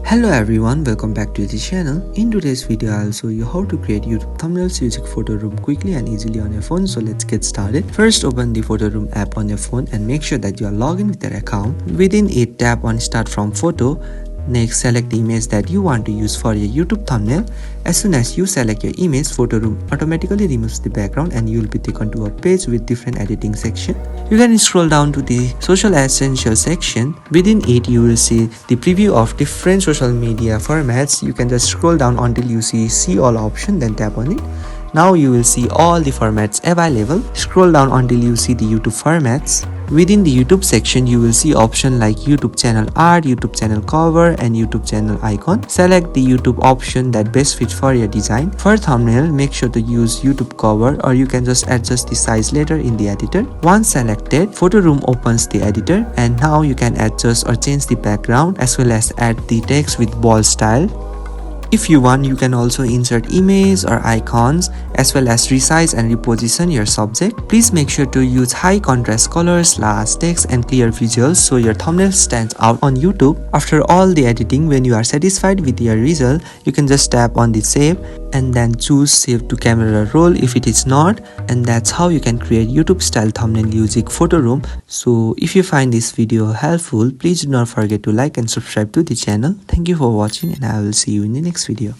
Hello everyone, welcome back to the channel. In today's video, I'll show you how to create YouTube thumbnails using PhotoRoom quickly and easily on your phone. So let's get started. First, open the PhotoRoom app on your phone and make sure that you are logged in with your account. Within it, tap on Start from Photo. Next, select the image that you want to use for your YouTube thumbnail. As soon as you select your image, PhotoRoom automatically removes the background and you will be taken to a page with different editing section. You can scroll down to the social essentials section. Within it, you will see the preview of different social media formats. You can just scroll down until you see all option, then tap on it. Now you will see all the formats available. Scroll down until you see the YouTube formats. Within the YouTube section, you will see options like YouTube channel art, YouTube channel cover, and YouTube channel icon. Select the YouTube option that best fits for your design. For thumbnail, make sure to use YouTube cover, or you can just adjust the size later in the editor. Once selected, PhotoRoom opens the editor, and now you can adjust or change the background as well as add the text with bold style. If you want, you can also insert images or icons as well as resize and reposition your subject. Please make sure to use high contrast colors, large text and clear visuals so your thumbnail stands out on YouTube. After all the editing, when you are satisfied with your result, you can just tap on the save and then choose save to camera roll if it is not, and that's how you can create YouTube style thumbnail using PhotoRoom. So if you find this video helpful, please do not forget to like and subscribe to the channel. Thank you for watching and I will see you in the next video.